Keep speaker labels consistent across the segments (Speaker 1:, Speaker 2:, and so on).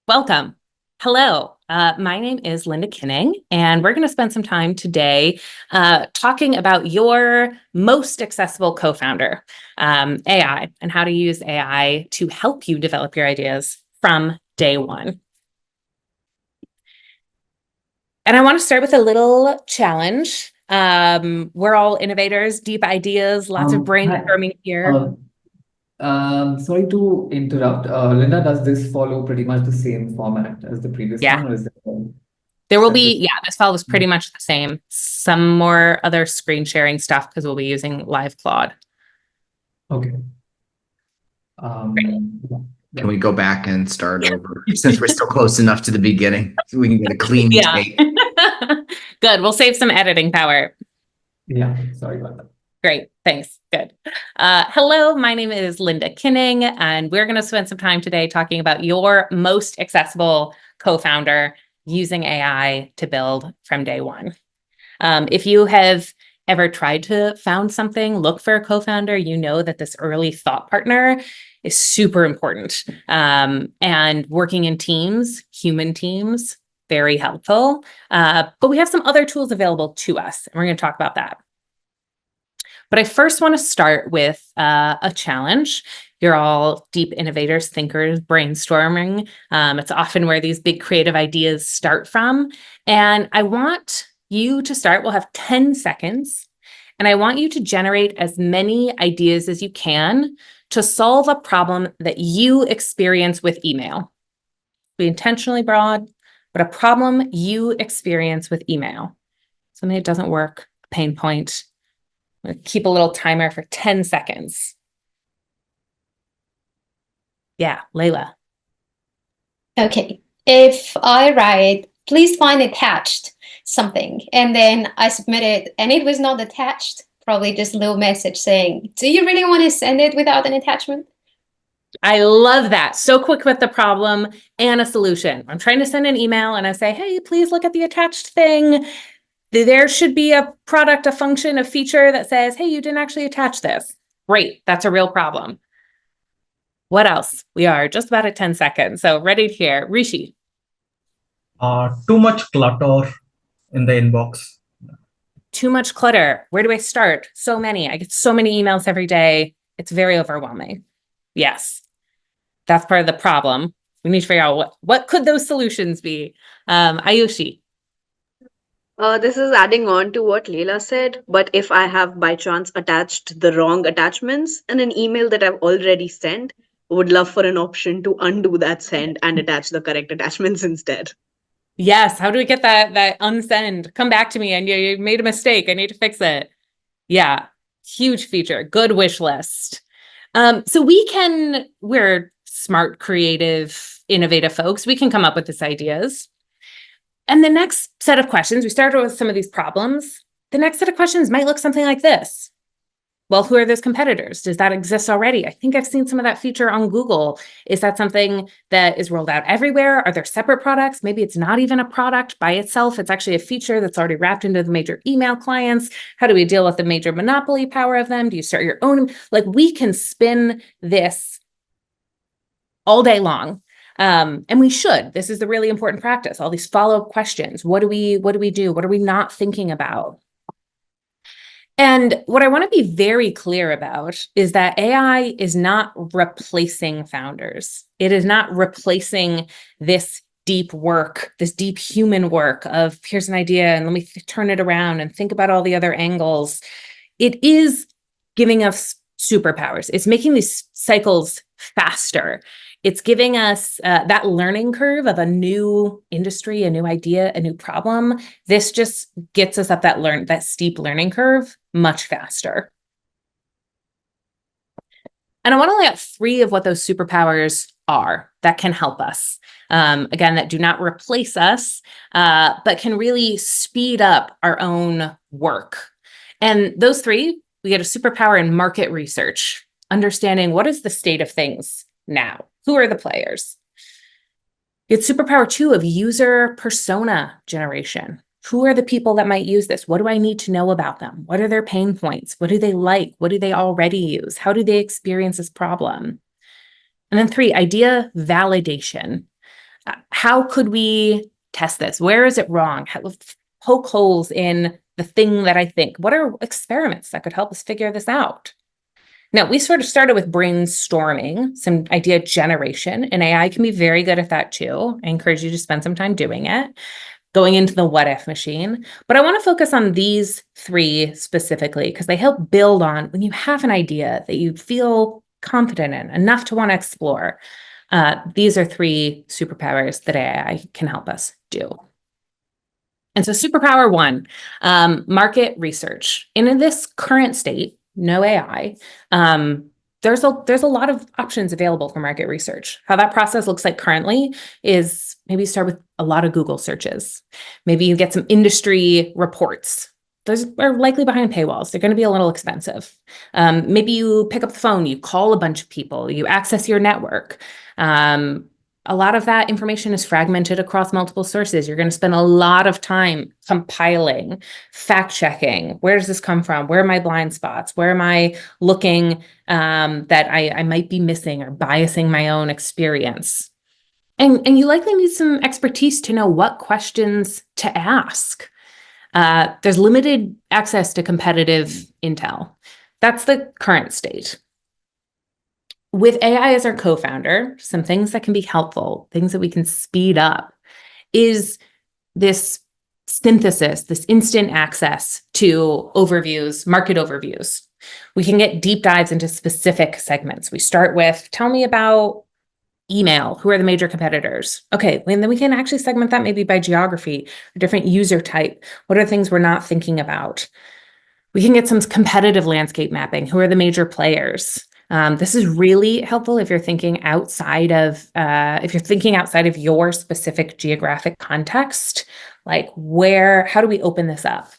Speaker 1: Welcome. Hello. My name is Linda Kinning, and we're going to spend some time today talking about your most accessible co-founder, AI, and how to use AI to help you develop your ideas from day one. And I want to start with a little challenge. We're all innovators, deep ideas, lots of
Speaker 2: Hi.
Speaker 1: brainstorming here.
Speaker 2: Sorry to interrupt. Linda, does this follow pretty much the same format as the previous
Speaker 1: Yeah,
Speaker 2: one, or is there a
Speaker 1: there will
Speaker 2: separate?
Speaker 1: be, this file is pretty much the same. Some more other screen sharing stuff because we'll be using Live Claude.
Speaker 2: Okay.
Speaker 1: Great.
Speaker 2: Yeah.
Speaker 3: Can we go back and start over since we're still close enough to the beginning so we can get a clean
Speaker 1: Yeah.
Speaker 3: take?
Speaker 1: Good. We'll save some editing power.
Speaker 2: Yeah, sorry about that.
Speaker 1: Great. Thanks. Good. Hello, my name is Linda Kinning, and we're going to spend some time today talking about your most accessible co-founder using AI to build from day one. If you have ever tried to found something, look for a co-founder, you know that this early thought partner is super important. And working in teams, human teams, very helpful. But we have some other tools available to us, and we're going to talk about that. But I first want to start with a challenge. You're all deep innovators, thinkers, brainstorming. It's often where these big creative ideas start from. And I want you to start. We'll have 10 seconds. And I want you to generate as many ideas as you can to solve a problem that you experience with email. Be intentionally broad, but a problem you experience with email. Something that doesn't work, a pain point. I'm going to keep a little timer for 10 seconds. Yeah, Layla.
Speaker 4: Okay, if I write, please find attached something, and then I submit it and it was not attached, probably just a little message saying, do you really want to send it without an attachment?
Speaker 1: I love that. So quick with the problem and a solution. I'm trying to send an email and I say, hey, please look at the attached thing. There should be a product, a function, a feature that says, hey, you didn't actually attach this. Great, that's a real problem. What else? We are just about at 10 seconds. So ready to hear. Rishi.
Speaker 5: Too much clutter in the inbox.
Speaker 1: Too much clutter. Where do I start? So many. I get so many emails every day. It's very overwhelming. Yes, that's part of the problem. We need to figure out what could those solutions be. Ayushi.
Speaker 6: This is adding on to what Leila said, but if I have by chance attached the wrong attachments in an email that I've already sent, would love for an option to undo that send and attach the correct attachments instead.
Speaker 1: Yes, how do we get that unsend? Come back to me and you made a mistake. I need to fix it. Yeah, huge feature. Good wish list. So we're smart, creative, innovative folks. We can come up with these ideas. And the next set of questions, we started with some of these problems. The next set of questions might look something like this. Well, who are those competitors? Does that exist already? I think I've seen some of that feature on Google. Is that something that is rolled out everywhere? Are there separate products? Maybe it's not even a product by itself. It's actually a feature that's already wrapped into the major email clients. How do we deal with the major monopoly power of them? Do you start your own? Like, we can spin this all day long. And we should. This is the really important practice. All these follow-up questions. What do we do? What are we not thinking about? And what I want to be very clear about is that AI is not replacing founders. It is not replacing this deep work, this deep human work of here's an idea and let me turn it around and think about all the other angles. It is giving us superpowers. It's making these cycles faster. It's giving us that learning curve of a new industry, a new idea, a new problem. This just gets us up that steep learning curve much faster. And I want to lay out 3 of what those superpowers are that can help us. Again, that do not replace us, but can really speed up our own work. And those 3, we get a superpower in market research, understanding what is the state of things now. Who are the players? It's superpower 2 of user persona generation. Who are the people that might use this? What do I need to know about them? What are their pain points? What do they like? What do they already use? How do they experience this problem? And then 3, idea validation. How could we test this? Where is it wrong? Poke holes in the thing that I think. What are experiments that could help us figure this out? Now, we sort of started with brainstorming, some idea generation, and AI can be very good at that too. I encourage you to spend some time doing it, going into the what if machine. But I want to focus on these three specifically because they help build on when you have an idea that you feel confident in, enough to want to explore. These are three superpowers that AI can help us do. And so superpower one, market research. And in this current state, no AI, there's a lot of options available for market research. How that process looks like currently is maybe start with a lot of Google searches. Maybe you get some industry reports. Those are likely behind paywalls. They're going to be a little expensive. Maybe you pick up the phone, you call a bunch of people, you access your network. A lot of that information is fragmented across multiple sources. You're going to spend a lot of time compiling, fact checking. Where does this come from? Where are my blind spots? Where am I looking that I might be missing or biasing my own experience? And you likely need some expertise to know what questions to ask. There's limited access to competitive intel. That's the current state. With AI as our co-founder, some things that can be helpful, things that we can speed up, is this synthesis, this instant access to overviews, market overviews. We can get deep dives into specific segments. We start with, tell me about email. Who are the major competitors? Okay, and then we can actually segment that maybe by geography, or different user type. What are things we're not thinking about? We can get some competitive landscape mapping. Who are the major players? This is really helpful if you're thinking outside of your specific geographic context, like how do we open this up?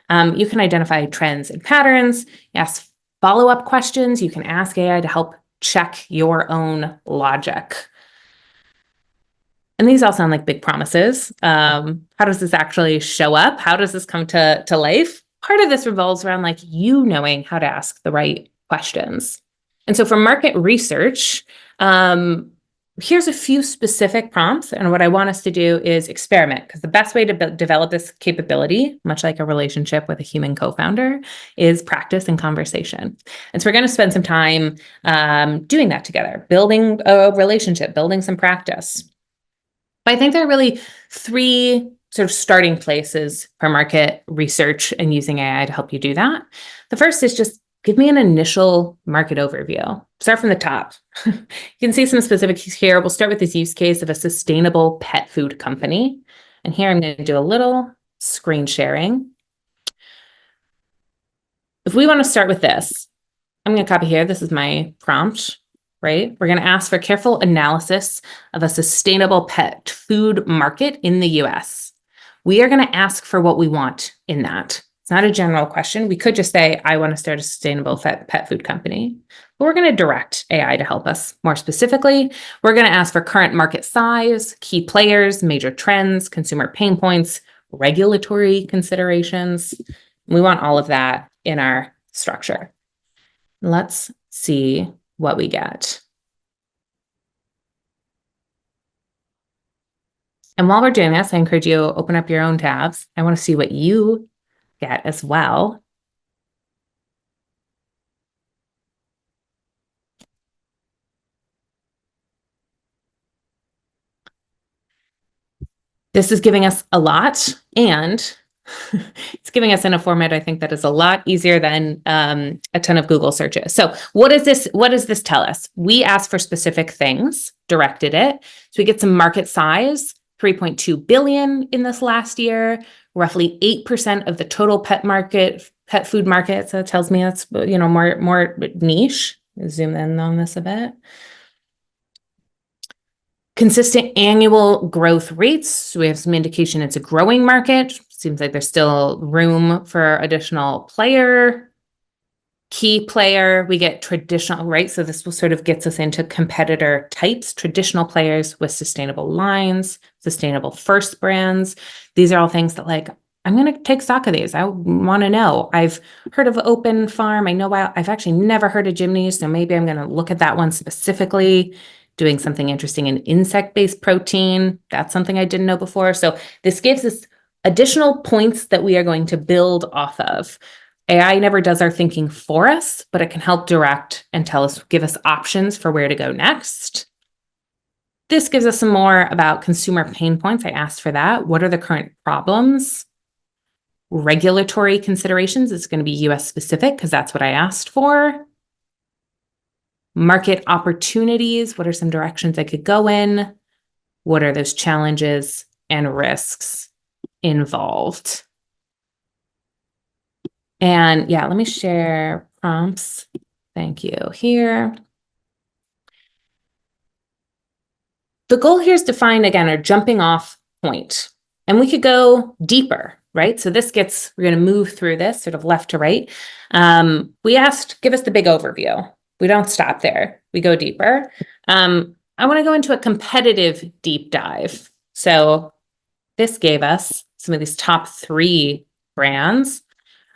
Speaker 1: You can identify trends and patterns, ask follow-up questions. You can ask AI to help check your own logic. And these all sound like big promises. How does this actually show up? How does this come to life? Part of this revolves around you knowing how to ask the right questions. And so for market research, here's a few specific prompts. And what I want us to do is experiment, because the best way to develop this capability, much like a relationship with a human co-founder, is practice and conversation. And so we're going to spend some time doing that together, building a relationship, building some practice. But I think there are really three sort of starting places for market research and using AI to help you do that. The first is just give me an initial market overview. Start from the top. You can see some specifics here. We'll start with this use case of a sustainable pet food company. And here I'm going to do a little screen sharing. If we want to start with this, I'm going to copy here. This is my prompt, right? We're going to ask for careful analysis of a sustainable pet food market in the US. We are going to ask for what we want in that. It's not a general question. We could just say, I want to start a sustainable pet food company. But we're going to direct AI to help us more specifically. We're going to ask for current market size, key players, major trends, consumer pain points, regulatory considerations. We want all of that in our structure. Let's see what we get. And while we're doing this, I encourage you to open up your own tabs. I want to see what you get as well. This is giving us a lot, and it's giving us in a format I think that is a lot easier than a ton of Google searches. So what does this tell us? We asked for specific things, directed it. So we get some market size, 3.2 billion in this last year, roughly 8% of the total pet food market. So it tells me that's more niche. Zoom in on this a bit. Consistent annual growth rates. So we have some indication it's a growing market. Seems like there's still room for additional key player. We get traditional, right? So this will sort of gets us into competitor types, traditional players with sustainable lines, sustainable first brands. These are all things that I'm going to take stock of these. I want to know. I've heard of Open Farm. I know I've actually never heard of Jimny's. So maybe I'm going to look at that one specifically. doing something interesting in insect-based protein. That's something I didn't know before. So this gives us additional points that we are going to build off of. AI never does our thinking for us, but it can help direct and give us options for where to go next. This gives us some more about consumer pain points. I asked for that. What are the current problems? Regulatory considerations. It's going to be US specific because that's what I asked for. Market opportunities. What are some directions I could go in? What are those challenges and risks involved? And yeah, let me share prompts. Thank you. Here. The goal here is to find, again, a jumping off point. And we could go deeper, right? So we're going to move through this sort of left to right. We asked, give us the big overview. We don't stop there. We go deeper. I want to go into a competitive deep dive. So this gave us some of these top 3 brands.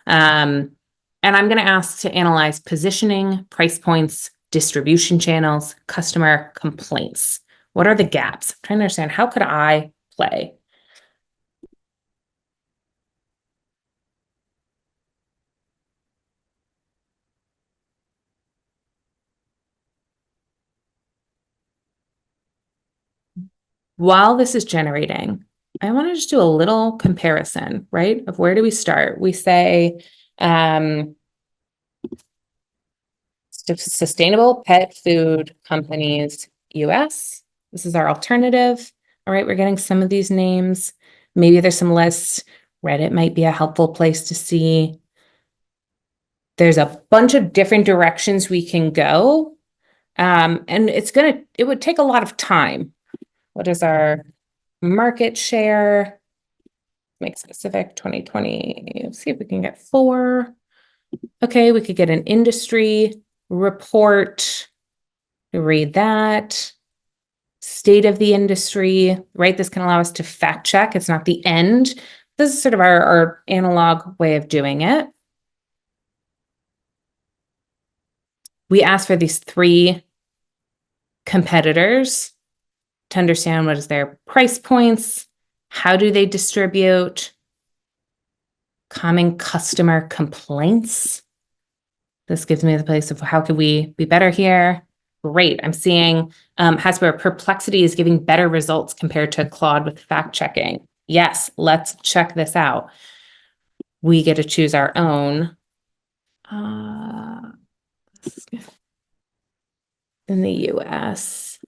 Speaker 1: And I'm going to ask to analyze positioning, price points, distribution channels, customer complaints. What are the gaps? I'm trying to understand, how could I play? While this is generating, I want to just do a little comparison, right? Of where do we start? We say, sustainable pet food companies, US. This is our alternative. All right, we're getting some of these names. Maybe there's some lists. Reddit might be a helpful place to see. There's a bunch of different directions we can go. And it would take a lot of time. What is our market share? Make specific 2020. Let's see if we can get 4. Okay, we could get an industry report. Read that. State of the industry, right? This can allow us to fact check. It's not the end. This is sort of our analog way of doing it. We ask for these 3 competitors to understand what is their price points, how do they distribute, common customer complaints. This gives me the place of how could we be better here. Great. I'm seeing Hasbro Perplexity is giving better results compared to Claude with fact checking. Yes, let's check this out. We get to choose our own. In the US.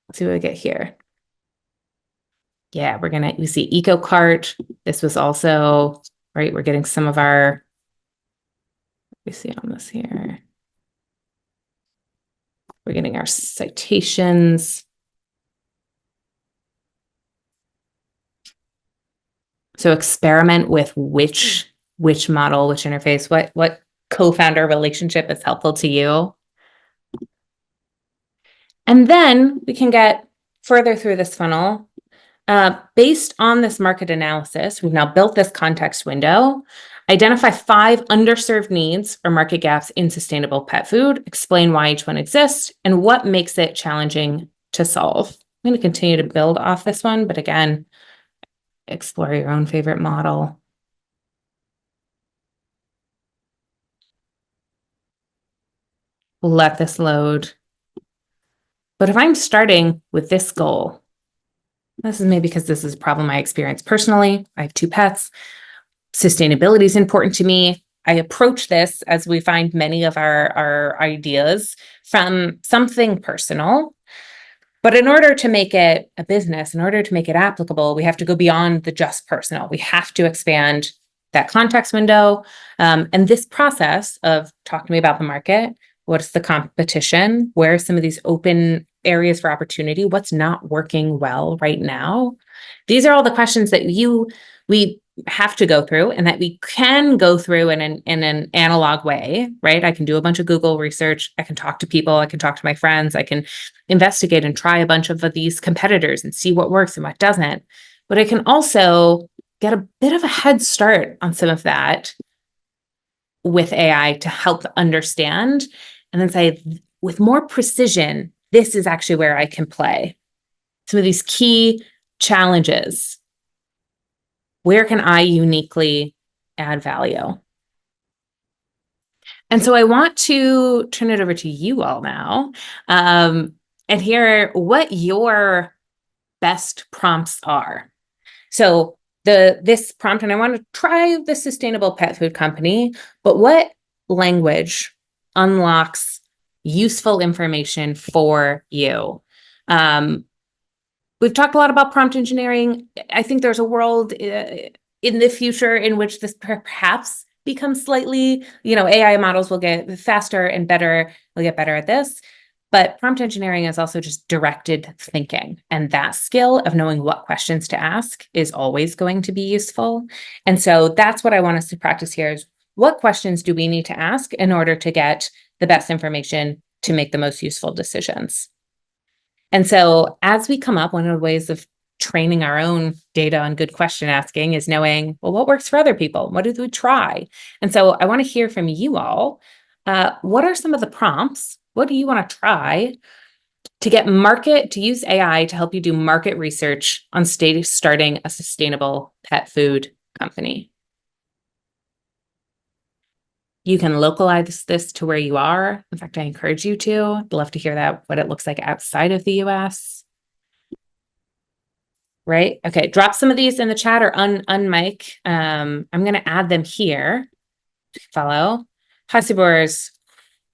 Speaker 1: Let's see what we get here. Yeah, we see EcoCart. This was also, right, we're getting some of our, we see on this here. We're getting our citations. So experiment with which model, which interface, what co-founder relationship is helpful to you. And then we can get further through this funnel. Based on this market analysis, we've now built this context window. Identify 5 underserved needs or market gaps in sustainable pet food. Explain why each one exists and what makes it challenging to solve. I'm going to continue to build off this one, but again, explore your own favorite model. Let this load. But if I'm starting with this goal, this is maybe because this is a problem I experience personally. I have 2 pets. Sustainability is important to me. I approach this, as we find many of our ideas, from something personal. But in order to make it a business, in order to make it applicable, we have to go beyond the just personal. We have to expand that context window. And this process of talk to me about the market, what's the competition, where are some of these open areas for opportunity, what's not working well right now? These are all the questions that we have to go through and that we can go through in an analog way, right? I can do a bunch of Google research. I can talk to people. I can talk to my friends. I can investigate and try a bunch of these competitors and see what works and what doesn't. But I can also get a bit of a head start on some of that with AI to help understand and then say with more precision, this is actually where I can play. Some of these key challenges. Where can I uniquely add value? And so I want to turn it over to you all now, and hear what your best prompts are. So this prompt, and I want to try the sustainable pet food company, but what language unlocks useful information for you? We've talked a lot about prompt engineering. I think there's a world in the future in which this perhaps becomes slightly, AI models will get faster and better. We'll get better at this. But prompt engineering is also just directed thinking. And that skill of knowing what questions to ask is always going to be useful. And so that's what I want us to practice here is what questions do we need to ask in order to get the best information to make the most useful decisions? And so as we come up, one of the ways of training our own data on good question asking is knowing, well, what works for other people? What did we try? And so I want to hear from you all. What are some of the prompts? What do you want to try to use AI to help you do market research on starting a sustainable pet food company? You can localize this to where you are. In fact, I encourage you to. I'd love to hear what it looks like outside of the US. Right? Okay, drop some of these in the chat or unmic. I'm going to add them here. Follow. Hasibor's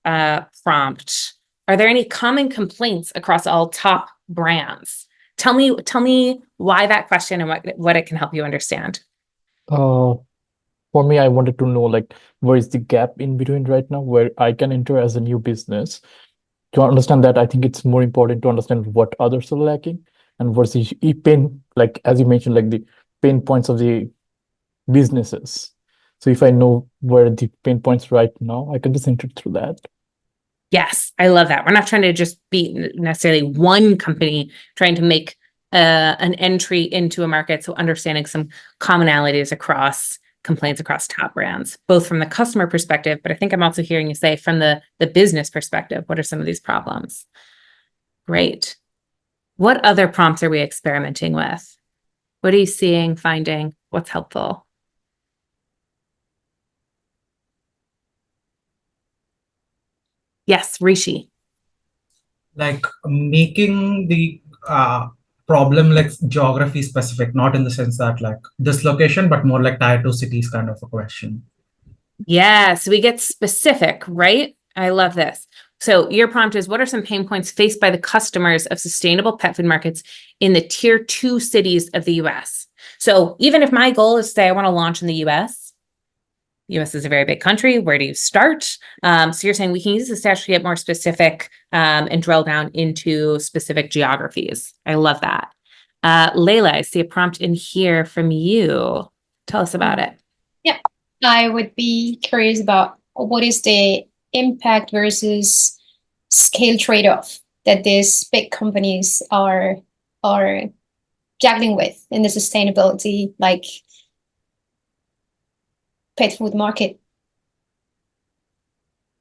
Speaker 1: prompt. Are there any common complaints across all top brands? Tell me why that question and what it can help you understand.
Speaker 7: For me, I wanted to know like where is the gap in between right now where I can enter as a new business. To understand that, I think it's more important to understand what others are lacking and what's the pain, like as you mentioned, like the pain points of the businesses. So if I know where the pain points right now, I can just enter through that.
Speaker 1: Yes, I love that. We're not trying to just be necessarily one company trying to make an entry into a market. So understanding some commonalities across complaints across top brands, both from the customer perspective, but I think I'm also hearing you say from the business perspective, what are some of these problems? Great. What other prompts are we experimenting with? What are you seeing, finding? What's helpful? Yes, Rishi.
Speaker 5: Like making the problem like geography specific, not in the sense that like this location, but more like tier 2 cities kind of a question.
Speaker 1: Yes, we get specific, right? I love this. So your prompt is, what are some pain points faced by the customers of sustainable pet food markets in the tier 2 cities of the US? So even if my goal is to say I want to launch in the US is a very big country. Where do you start? So you're saying we can use this to actually get more specific and drill down into specific geographies. I love that. Layla, I see a prompt in here from you. Tell us about it.
Speaker 4: Yeah, I would be curious about what is the impact versus scale trade-off that these big companies are juggling with in the sustainability, like pet food market.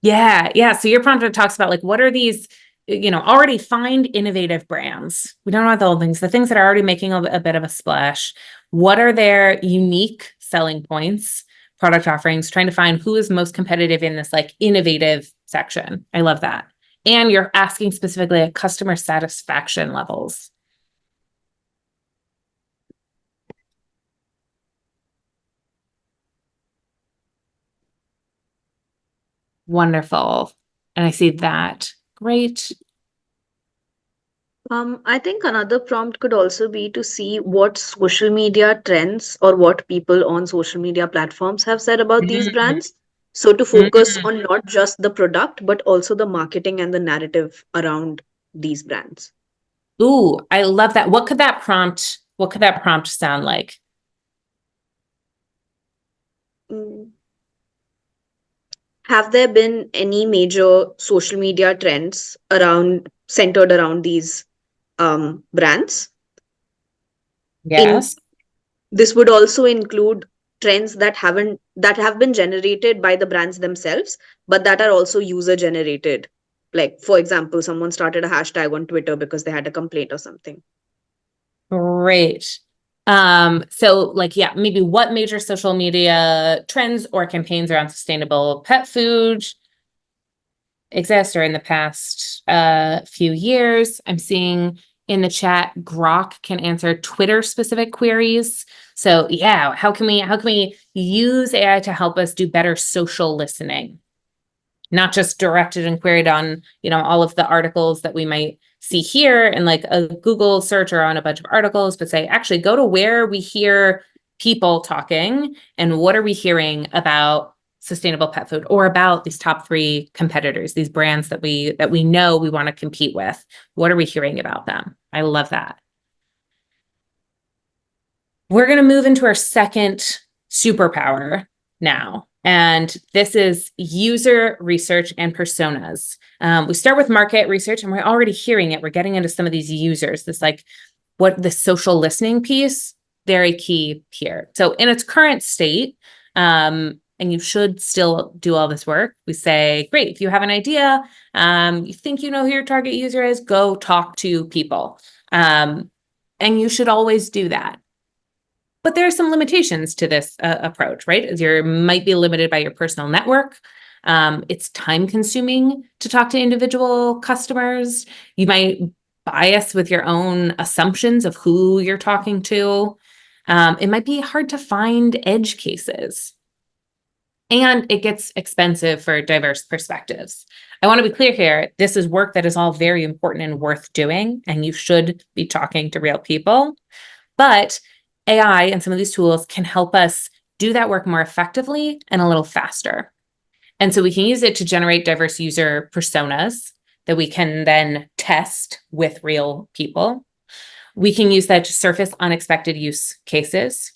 Speaker 1: Yeah. So your prompt talks about like, what are these, already find innovative brands. We don't know the old things, the things that are already making a bit of a splash. What are their unique selling points, product offerings, trying to find who is most competitive in this like innovative section. I love that. And you're asking specifically at customer satisfaction levels. Wonderful. And I see that. Great.
Speaker 6: I think another prompt could also be to see what social media trends or what people on social media platforms have said about these brands. So to focus on not just the product, but also the marketing and the narrative around these brands.
Speaker 1: Ooh, I love that. What could that prompt sound like?
Speaker 6: Have there been any major social media trends centered around these brands?
Speaker 1: Yes.
Speaker 6: This would also include trends that have been generated by the brands themselves, but that are also user generated Like, for example, someone started a hashtag on Twitter because they had a complaint or something.
Speaker 1: Great. So like, yeah, maybe what major social media trends or campaigns around sustainable pet food exist or in the past few years? I'm seeing in the chat, Grok can answer Twitter specific queries. So yeah, how can we use AI to help us do better social listening? Not just directed and queried on, all of the articles that we might see here in like a Google search or on a bunch of articles, but say, actually go to where we hear people talking and what are we hearing about sustainable pet food or about these top 3 competitors, these brands that we know we want to compete with. What are we hearing about them? I love that. We're going to move into our second superpower now. And this is user research and personas. We start with market research and we're already hearing it. We're getting into some of these users, this like what the social listening piece, very key here. So in its current state, and you should still do all this work, we say, great, if you have an idea, you think you know who your target user is, go talk to people. And you should always do that. But there are some limitations to this approach, right? You might be limited by your personal network. It's time consuming to talk to individual customers. You might bias with your own assumptions of who you're talking to. It might be hard to find edge cases. And it gets expensive for diverse perspectives. I want to be clear here. This is work that is all very important and worth doing, and you should be talking to real people. But AI and some of these tools can help us do that work more effectively and a little faster. And so we can use it to generate diverse user personas that we can then test with real people. We can use that to surface unexpected use cases.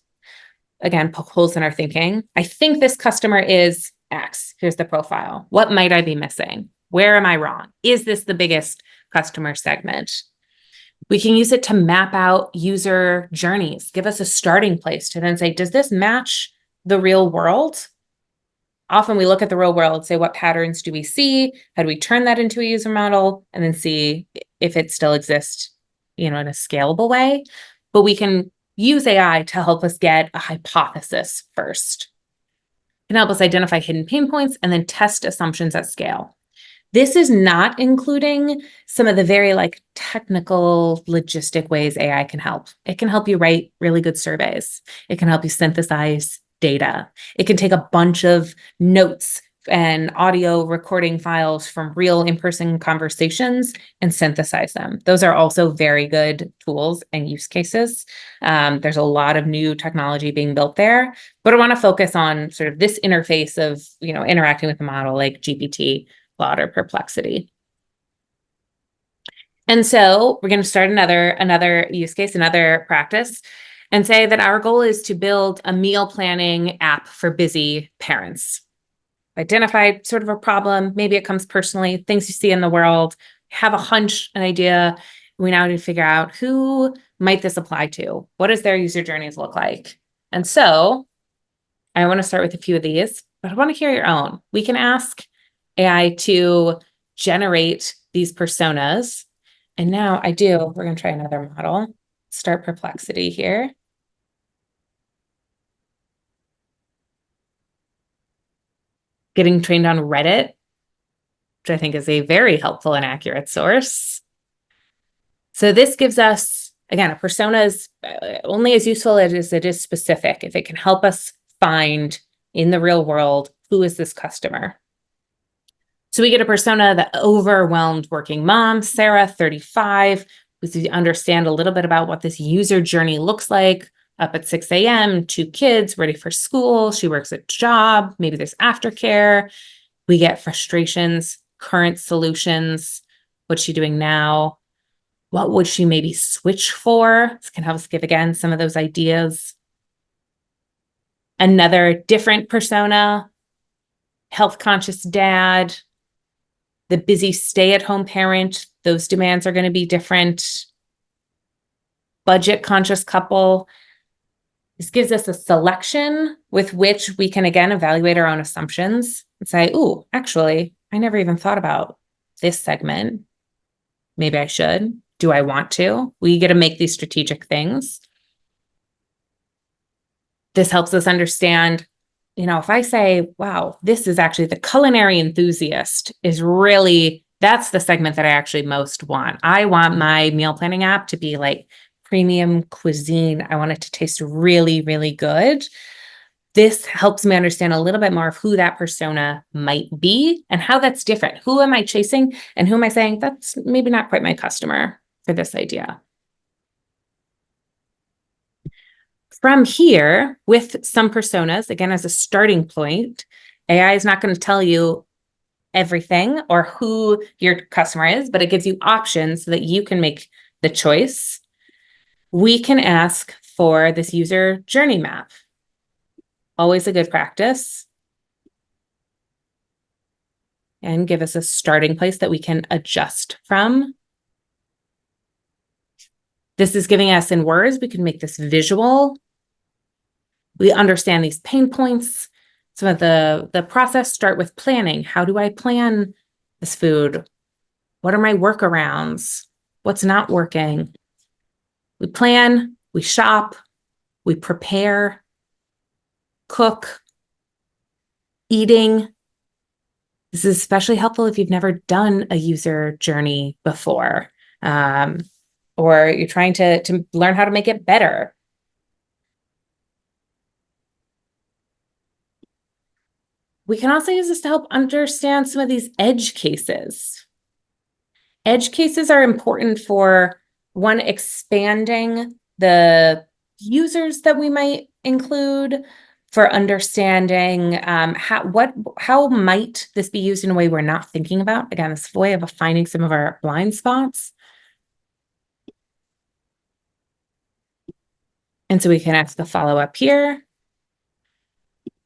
Speaker 1: Again, poke holes in our thinking. I think this customer is X. Here's the profile. What might I be missing? Where am I wrong? Is this the biggest customer segment? We can use it to map out user journeys, give us a starting place to then say, does this match the real world? Often we look at the real world, say, what patterns do we see? How do we turn that into a user model? And then see if it still exists, in a scalable way. But we can use AI to help us get a hypothesis first. It can help us identify hidden pain points and then test assumptions at scale. This is not including some of the very technical logistic ways AI can help. It can help you write really good surveys. It can help you synthesize data. It can take a bunch of notes and audio recording files from real in-person conversations and synthesize them. Those are also very good tools and use cases. There's a lot of new technology being built there, but I want to focus on sort of this interface of, interacting with a model like GPT, Claude, or Perplexity. And so we're going to start another use case, another practice, and say that our goal is to build a meal planning app for busy parents. Identify sort of a problem, maybe it comes personally, things you see in the world, have a hunch, an idea. We now need to figure out who might this apply to? What does their user journeys look like? And so I want to start with a few of these, but I want to hear your own. We can ask AI to generate these personas. And now we're going to try another model. Start Perplexity here. Getting trained on Reddit, which I think is a very helpful and accurate source. So this gives us, again, a persona is only as useful as it is specific. If it can help us find in the real world, who is this customer? So we get a persona, the overwhelmed working mom, Sarah, 35. We understand a little bit about what this user journey looks like. Up at 6 a.m., 2 kids, ready for school. She works a job. Maybe there's aftercare. We get frustrations, current solutions. What's she doing now? What would she maybe switch for? This can help us give, again, some of those ideas. Another different persona, health-conscious dad, the busy stay-at-home parent. Those demands are going to be different. Budget-conscious couple. This gives us a selection with which we can, again, evaluate our own assumptions and say, ooh, actually, I never even thought about this segment. Maybe I should. Do I want to? We get to make these strategic things. This helps us understand, if I say, wow, this is actually the culinary enthusiast is really, that's the segment that I actually most want. I want my meal planning app to be like premium cuisine. I want it to taste really, really good. This helps me understand a little bit more of who that persona might be and how that's different. Who am I chasing and who am I saying that's maybe not quite my customer for this idea? From here, with some personas, again, as a starting point, AI is not going to tell you everything or who your customer is, but it gives you options so that you can make the choice. We can ask for this user journey map. Always a good practice. And give us a starting place that we can adjust from. This is giving us in words, we can make this visual. We understand these pain points. Some of the process start with planning. How do I plan this food? What are my workarounds? What's not working? We plan, we shop, we prepare, cook, eating. This is especially helpful if you've never done a user journey before, or you're trying to learn how to make it better. We can also use this to help understand some of these edge cases. Edge cases are important for, one, expanding the users that we might include, for understanding how might this be used in a way we're not thinking about. Again, this way of finding some of our blind spots. And so we can ask the follow-up here.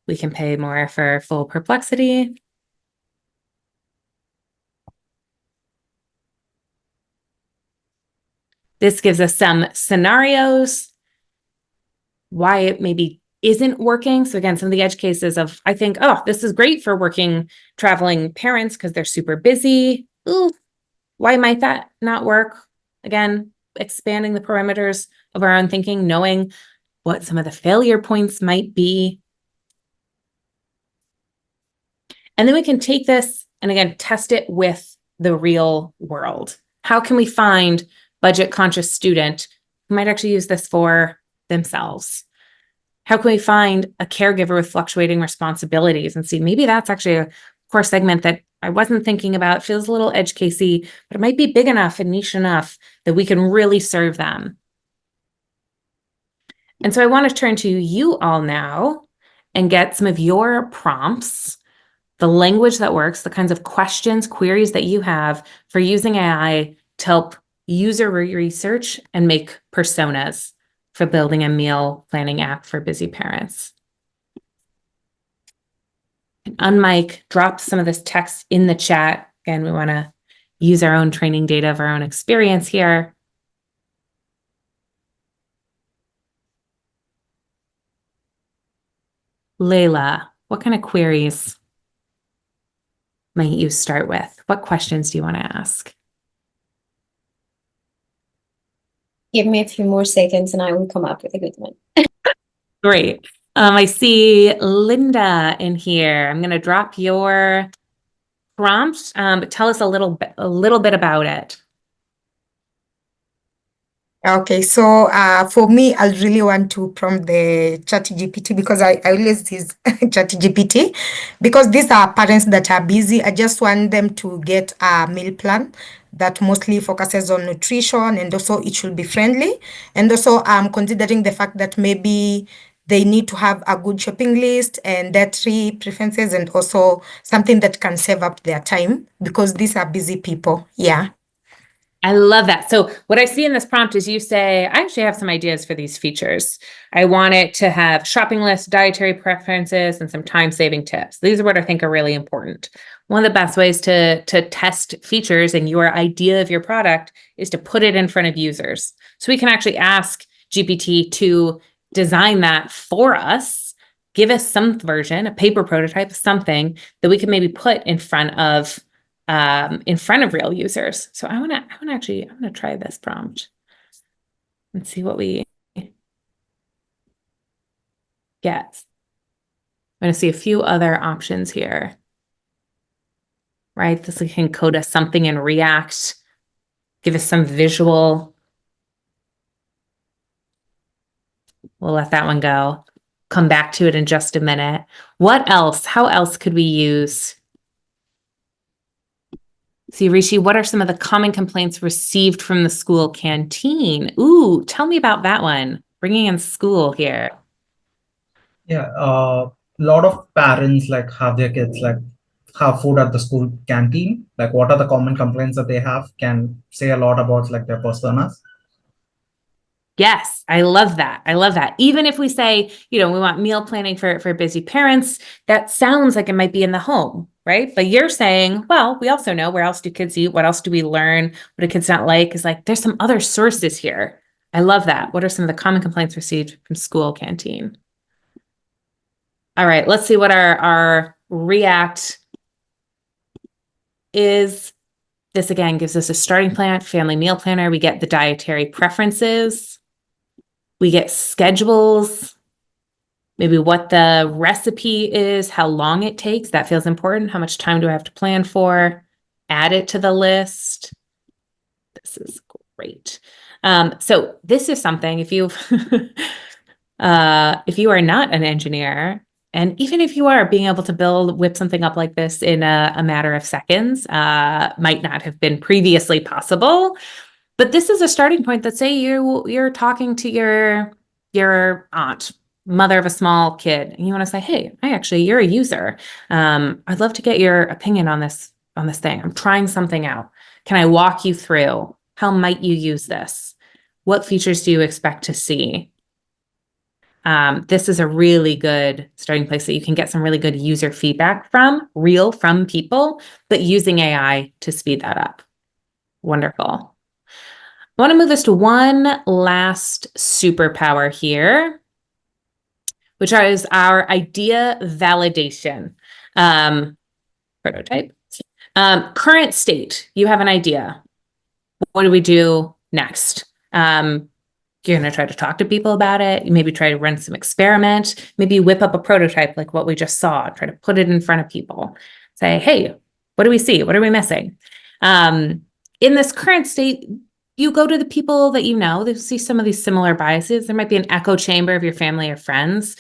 Speaker 1: We can pay more for full perplexity. This gives us some scenarios, why it maybe isn't working. So again, some of the edge cases of, I think, oh, this is great for working, traveling parents because they're super busy. Ooh, why might that not work? Again, expanding the parameters of our own thinking, knowing what some of the failure points might be. And then we can take this and again, test it with the real world. How can we find budget conscious student who might actually use this for themselves? How can we find a caregiver with fluctuating responsibilities and see maybe that's actually a core segment that I wasn't thinking about, feels a little edge casey, but it might be big enough and niche enough that we can really serve them. And so I want to turn to you all now and get some of your prompts, the language that works, the kinds of questions, queries that you have for using AI to help user research and make personas for building a meal planning app for busy parents. And unmic, drop some of this text in the chat. Again, we want to use our own training data of our own experience here. Layla, what kind of queries might you start with? What questions do you want to ask?
Speaker 4: Give me a few more seconds and I will come up with a good one.
Speaker 1: Great. I see Linda in here. I'm going to drop your prompt, but tell us a little bit about it.
Speaker 8: Okay, so for me, I really want to prompt the ChatGPT because I always use ChatGPT because these are parents that are busy. I just want them to get a meal plan that mostly focuses on nutrition and also it should be friendly. And also I'm considering the fact that maybe they need to have a good shopping list and dietary preferences and also something that can save up their time because these are busy people. Yeah.
Speaker 1: I love that. So what I see in this prompt is you say, I actually have some ideas for these features. I want it to have shopping lists, dietary preferences, and some time-saving tips. These are what I think are really important. One of the best ways to test features and your idea of your product is to put it in front of users. So we can actually ask GPT to design that for us, give us some version, a paper prototype, something that we can maybe put in front of in front of real users. So I'm gonna try this prompt and see what we get. I'm gonna see a few other options here. Right, this can code us something in React, give us some visual. We'll let that one go. Come back to it in just a minute. What else? How else could we use? See, Rishi, what are some of the common complaints received from the school canteen? Ooh, tell me about that one. Bringing in school here.
Speaker 5: Yeah, a lot of parents like have their kids like have food at the school canteen. Like, what are the common complaints that they have? Can say a lot about like their personas.
Speaker 1: Yes, I love that. I love that. Even if we say, we want meal planning for busy parents, that sounds like it might be in the home, right? But you're saying, well, we also know, where else do kids eat? What else do we learn? What do kids not like? Is like, there's some other sources here. I love that. What are some of the common complaints received from school canteen? All right, let's see what our React is. This again gives us a starting plan, family meal planner. We get the dietary preferences. We get schedules, maybe what the recipe is, how long it takes. That feels important. How much time do I have to plan for? Add it to the list. This is great. So this is something, if you if you are not an engineer, and even if you are, being able to whip something up like this in a matter of seconds might not have been previously possible. But this is a starting point that, say you're talking to your aunt, mother of a small kid, and you want to say, hey, you're a user. I'd love to get your opinion on this thing. I'm trying something out. Can I walk you through? How might you use this? What features do you expect to see? This is a really good starting place that you can get some really good user feedback from people, but using AI to speed that up. Wonderful. I want to move this to one last superpower here, which is our idea validation. Prototype. Current state, you have an idea. What do we do next? You're going to try to talk to people about it. You maybe try to run some experiment. Maybe you whip up a prototype like what we just saw, try to put it in front of people. Say, hey, what do we see? What are we missing? In this current state, you go to the people that they see some of these similar biases. There might be an echo chamber of your family or friends.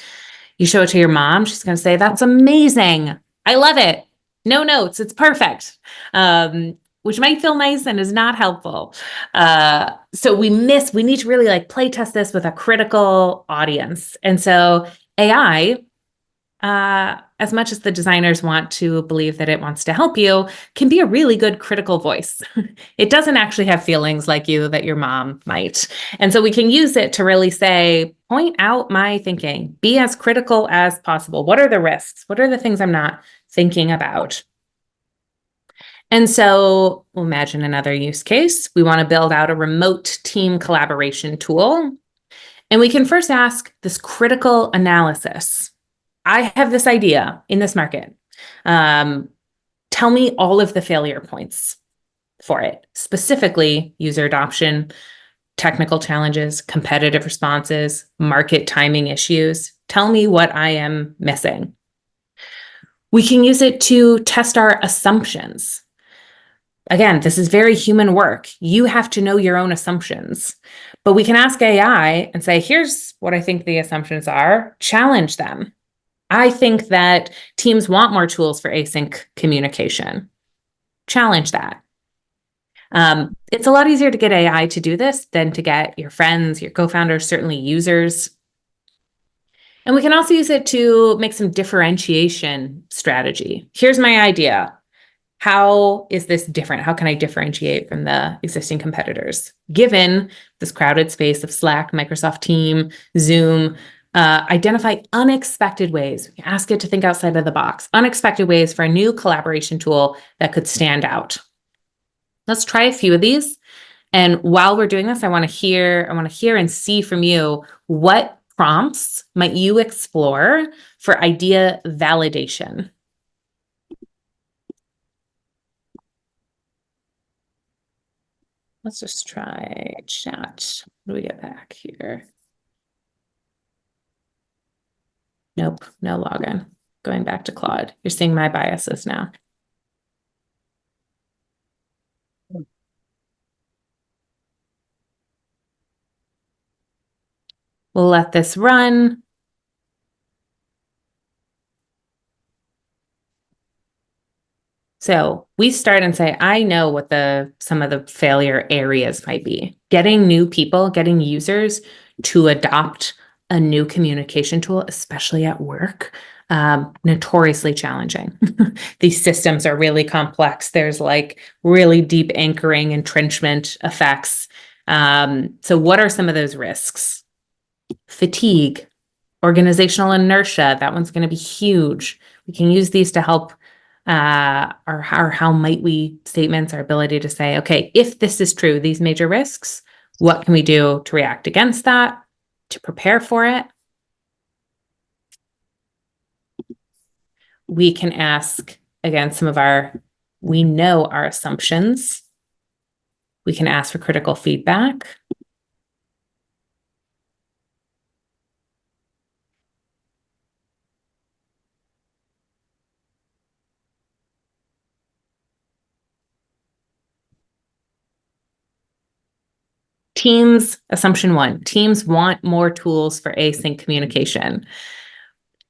Speaker 1: You show it to your mom. She's going to say, that's amazing. I love it. No notes. It's perfect. Which might feel nice and is not helpful. So we need to really play test this with a critical audience. And so AI, as much as the designers want to believe that it wants to help you, can be a really good critical voice. It doesn't actually have feelings like you that your mom might. And so we can use it to really say, point out my thinking, be as critical as possible. What are the risks? What are the things I'm not thinking about? And so we'll imagine another use case. We want to build out a remote team collaboration tool. And we can first ask this critical analysis. I have this idea in this market. Tell me all of the failure points for it, specifically user adoption, technical challenges, competitive responses, market timing issues. Tell me what I am missing. We can use it to test our assumptions. Again, this is very human work. You have to know your own assumptions, but we can ask AI and say, here's what I think the assumptions are, challenge them. I think that teams want more tools for async communication. Challenge that. It's a lot easier to get AI to do this than to get your friends, your co-founders, certainly users. And we can also use it to make some differentiation strategy. Here's my idea. How is this different? How can I differentiate from the existing competitors? Given this crowded space of Slack, Microsoft Teams, Zoom, identify unexpected ways. Ask it to think outside of the box. Unexpected ways for a new collaboration tool that could stand out. Let's try a few of these. And while we're doing this, I want to hear and see from you, what prompts might you explore for idea validation? let's just try chat. What do we get back here? Nope, no login. Going back to Claude. You're seeing my biases now. We'll let this run. So we start and say, I know what some of the failure areas might be. Getting new people, getting users to adopt a new communication tool, especially at work, notoriously challenging. These systems are really complex. There's like really deep anchoring, entrenchment effects. So what are some of those risks? Fatigue, organizational inertia, that one's going to be huge. We can use these to help or how might we statements, our ability to say, okay, if this is true, these major risks, what can we do to react against that, to prepare for it? We can ask, again, we know our assumptions. We can ask for critical feedback. Teams, assumption 1, teams want more tools for async communication.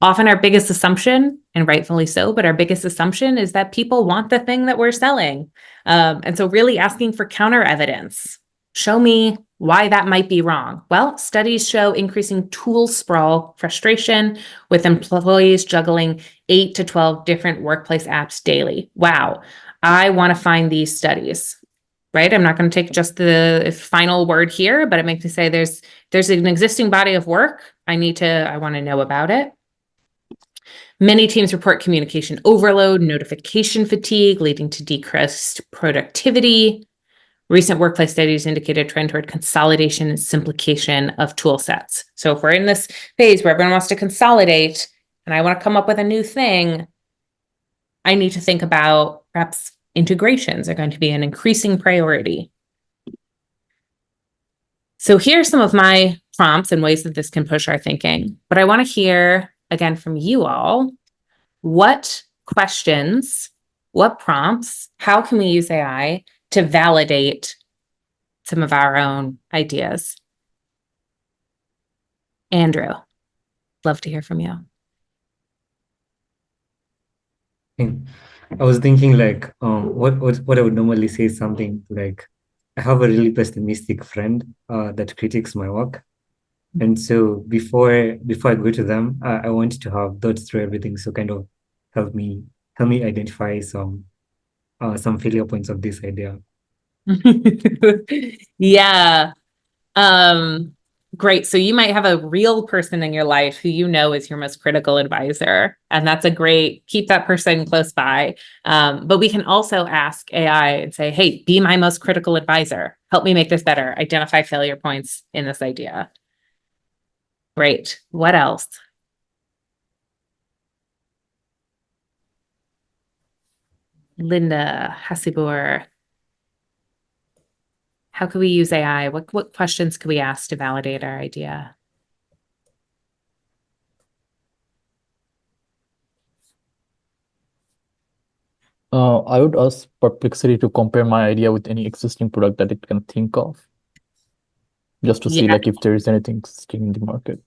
Speaker 1: Often our biggest assumption, and rightfully so, but our biggest assumption is that people want the thing that we're selling. And so really asking for counter evidence. Show me why that might be wrong. Well, studies show increasing tool sprawl frustration with employees juggling 8 to 12 different workplace apps daily. Wow, I want to find these studies. Right? I'm not going to take just the final word here, but it makes me say there's an existing body of work. I want to know about it. Many teams report communication overload, notification fatigue, leading to decreased productivity. Recent workplace studies indicate a trend toward consolidation and simplification of tool sets. So if we're in this phase where everyone wants to consolidate and I want to come up with a new thing, I need to think about perhaps integrations are going to be an increasing priority. So here are some of my prompts and ways that this can push our thinking. But I want to hear again from you all, what questions, what prompts, how can we use AI to validate some of our own ideas? Andrew, love to hear from you.
Speaker 9: I was thinking like what I would normally say is something like, I have a really pessimistic friend that critiques my work. And so before I go to them, I want to have thoughts through everything. So kind of help me identify some failure points of this idea.
Speaker 1: Yeah. Great. So you might have a real person in your life who you know is your most critical advisor. And that's keep that person close by. But we can also ask AI and say, hey, be my most critical advisor. Help me make this better. Identify failure points in this idea. Great. What else? Linda Hasibur. How could we use AI? What questions could we ask to validate our idea?
Speaker 7: I would ask Perplexity to compare my idea with any existing product that it can think of, just to see like if there is anything existing in the market.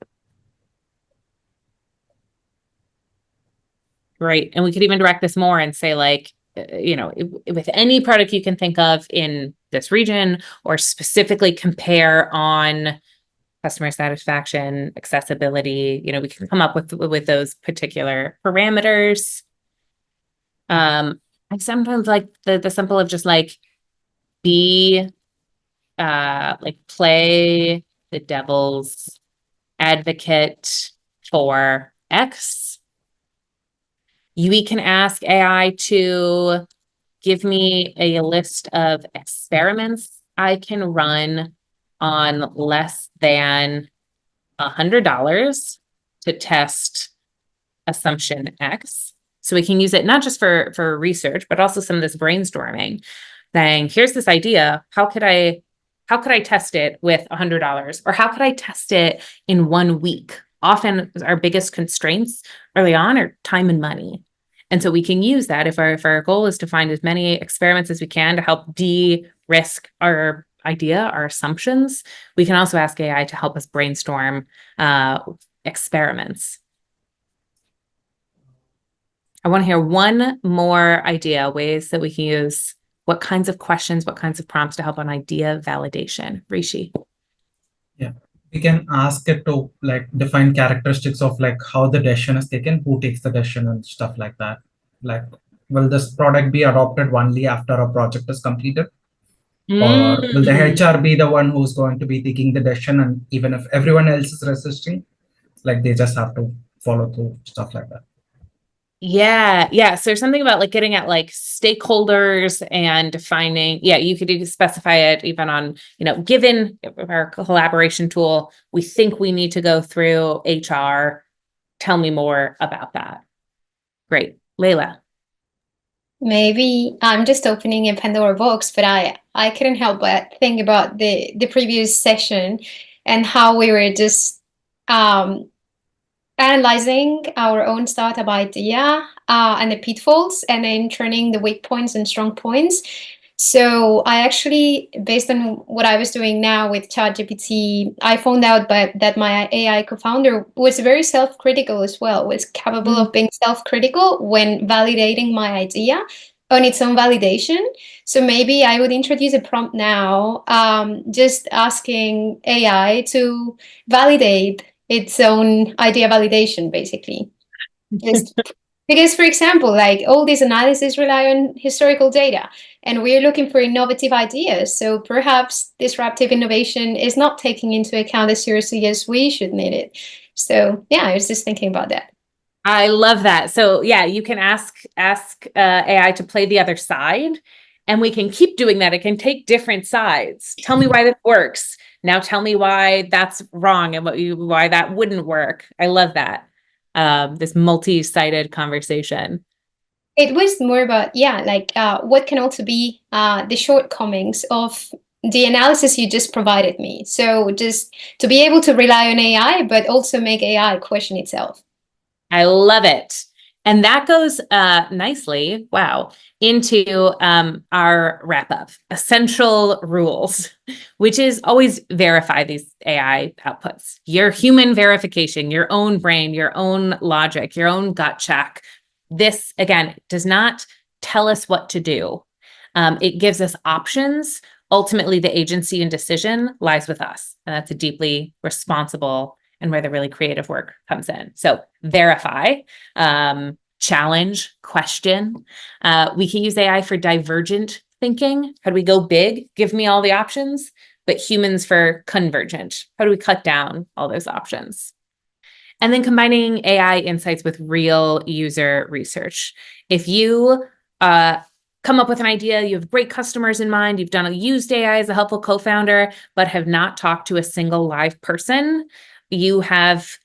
Speaker 1: Right. And we could even direct this more and say like, with any product you can think of in this region, or specifically compare on customer satisfaction, accessibility, we can come up with those particular parameters. I sometimes like the simple of just like play the devil's advocate for X. We can ask AI to give me a list of experiments I can run on less than $100 to test assumption X. So we can use it not just for research, but also some of this brainstorming. saying, here's this idea. How could I test it with $100? Or how could I test it in 1 week? Often our biggest constraints early on are time and money. And so we can use that if our goal is to find as many experiments as we can to help de-risk our idea, our assumptions. We can also ask AI to help us brainstorm experiments. I want to hear one more idea, ways that we can use, what kinds of questions, what kinds of prompts to help on idea validation. Rishi.
Speaker 5: Yeah, we can ask it to like define characteristics of like how the decision is taken, who takes the decision and stuff like that. Like, will this product be adopted only after a project is completed? Or will the HR be the one who's going to be taking the decision, and even if everyone else is resisting, like they just have to follow through, stuff like that.
Speaker 1: Yeah. So there's something about like getting at like stakeholders and defining, you could even specify it even on, given our collaboration tool, we think we need to go through HR. Tell me more about that. Great. Layla.
Speaker 4: Maybe I'm just opening a Pandora box, but I couldn't help but think about the previous session and how we were just analyzing our own startup idea and the pitfalls, and then turning the weak points and strong points. So I actually, based on what I was doing now with ChatGPT, I found out that my AI co-founder was very self-critical as well, was capable of being self-critical when validating my idea on its own validation. So maybe I would introduce a prompt now, just asking AI to validate its own idea validation, basically. Just because, for example, like all these analyses rely on historical data, and we're looking for innovative ideas. So perhaps disruptive innovation is not taking into account as seriously as we should need it. So yeah, I was just thinking about that.
Speaker 1: I love that. So yeah, you can ask AI to play the other side, and we can keep doing that. It can take different sides. Tell me why this works. Now tell me why that's wrong and why that wouldn't work. I love that. This multi-sided conversation.
Speaker 4: It was more about, what can also be the shortcomings of the analysis you just provided me. So just to be able to rely on AI, but also make AI question itself.
Speaker 1: I love it. And that goes nicely, into our wrap up. Essential rules, which is always verify these AI outputs. Your human verification, your own brain, your own logic, your own gut check. This, again, does not tell us what to do. It gives us options. Ultimately, the agency and decision lies with us. And that's a deeply responsible and where the really creative work comes in. So verify, challenge, question. We can use AI for divergent thinking. How do we go big? Give me all the options. But humans for convergent. How do we cut down all those options? And then combining AI insights with real user research. If you come up with an idea, you have great customers in mind, you've used AI as a helpful co-founder, but have not talked to a single live person, you have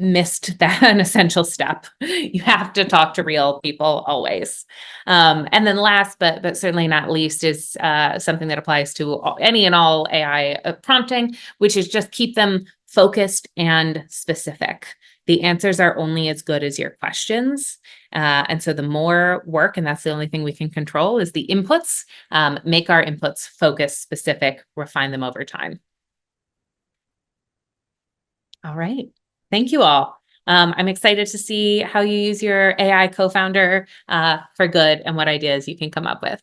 Speaker 1: missed an essential step. You have to talk to real people always. And then last, but certainly not least, is something that applies to any and all AI prompting, which is just keep them focused and specific. The answers are only as good as your questions. And so the more work, and that's the only thing we can control, is the inputs. Make our inputs focus, specific, refine them over time. All right. Thank you all. I'm excited to see how you use your AI co-founder for good and what ideas you can come up with.